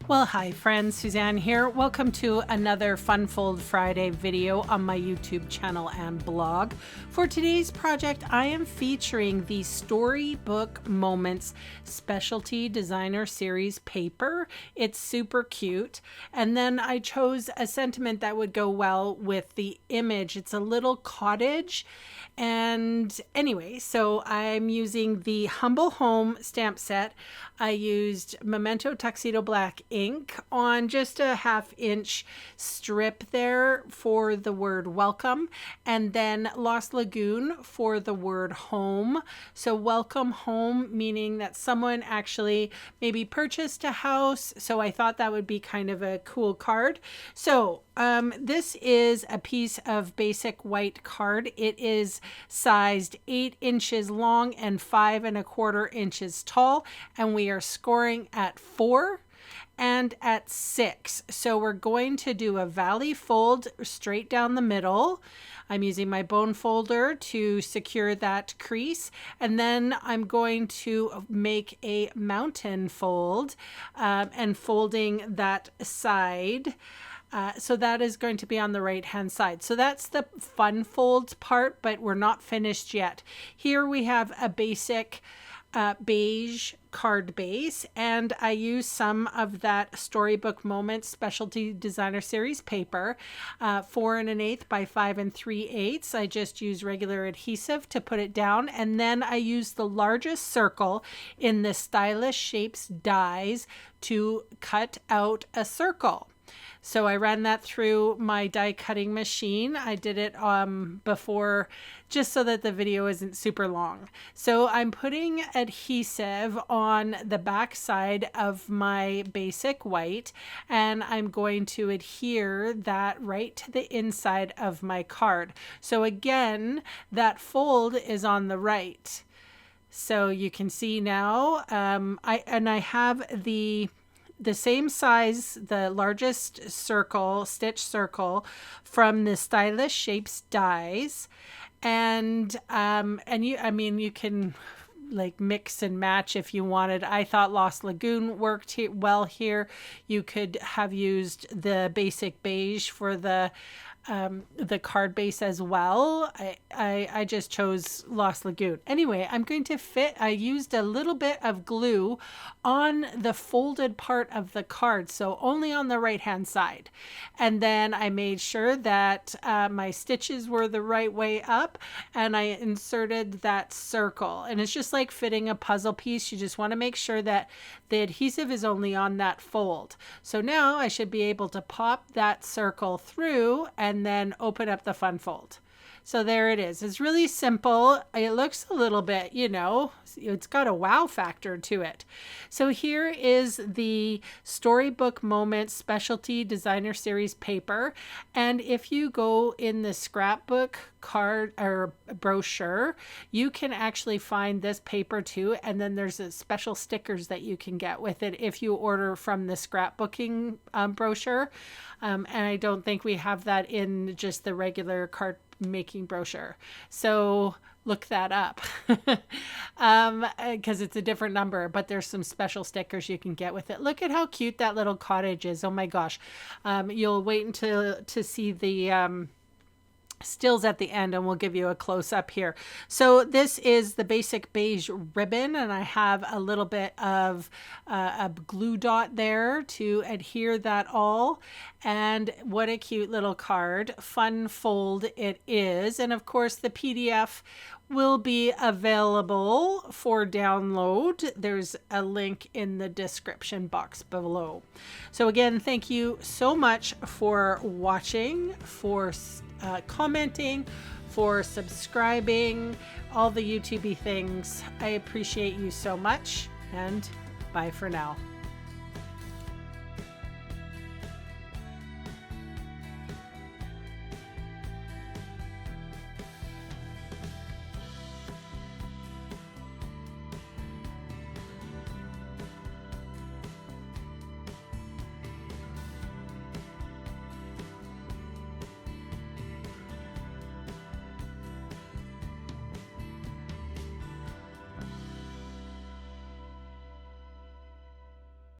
Well, hi friends, Suzanne here. Welcome to another Fun Fold Friday video on my YouTube channel and blog. For today's project, I am featuring the Storybook Moments Specialty Designer Series paper. It's super cute. And then I chose a sentiment that would go well with the image. It's a little cottage. And anyway, so I'm using the Humble Home stamp set. I used Memento Tuxedo Black ink on just a 1/2 inch strip there for the word welcome, and then Lost Lagoon for the word home. So welcome home, meaning that someone actually maybe purchased a house. So I thought that would be kind of a cool card. So this is a piece of basic white card. It is sized 8 inches long and 5 1/4 inches tall, and we are scoring at 4 and at 6. So we're going to do a valley fold straight down the middle. I'm using my bone folder to secure that crease, and then I'm going to make a mountain fold and folding that side. So that is going to be on the right hand side. So that's the fun folds part, but we're not finished yet. Here we have a basic beige card base, and I use some of that Storybook Moments Specialty Designer Series paper, 4 1/8 by 5 3/8. I just use regular adhesive to put it down, and then I use the largest circle in the Stylish Shapes dies to cut out a circle. So I ran that through my die cutting machine. I did it before just so that the video isn't super long. So I'm putting adhesive on the back side of my basic white, and I'm going to adhere that right to the inside of my card. So again, that fold is on the right. So you can see now, I have the same size, the largest circle, stitch circle from the Stylish Shapes dies. And you can like mix and match if you wanted. I thought Lost Lagoon worked well here. You could have used the basic beige for the card base as well. I just chose Lost Lagoon. Anyway, I'm going to I used a little bit of glue on the folded part of the card, so only on the right hand side. And then I made sure that my stitches were the right way up, and I inserted that circle. And it's just like fitting a puzzle piece. You just want to make sure that the adhesive is only on that fold. So now I should be able to pop that circle through and then open up the fun fold. So there it is. It's really simple. It looks a little bit, it's got a wow factor to it. So here is the Storybook Moments Specialty Designer Series paper. And if you go in the scrapbook card or brochure, you can actually find this paper too. And then there's a special stickers that you can get with it if you order from the scrapbooking brochure. And I don't think we have that in just the regular card making brochure. So look that up because it's a different number, but there's some special stickers you can get with it. Look at how cute that little cottage is. Oh my gosh. You'll wait until to see the stills at the end, and we'll give you a close-up here. So this is the basic beige ribbon, and I have a little bit of a glue dot there to adhere that all. And what a cute little card. Fun fold it is. And of course the PDF will be available for download. There's a link in the description box below. So again, thank you so much for watching, for commenting, for subscribing, all the YouTube-y things. I appreciate you so much, and bye for now.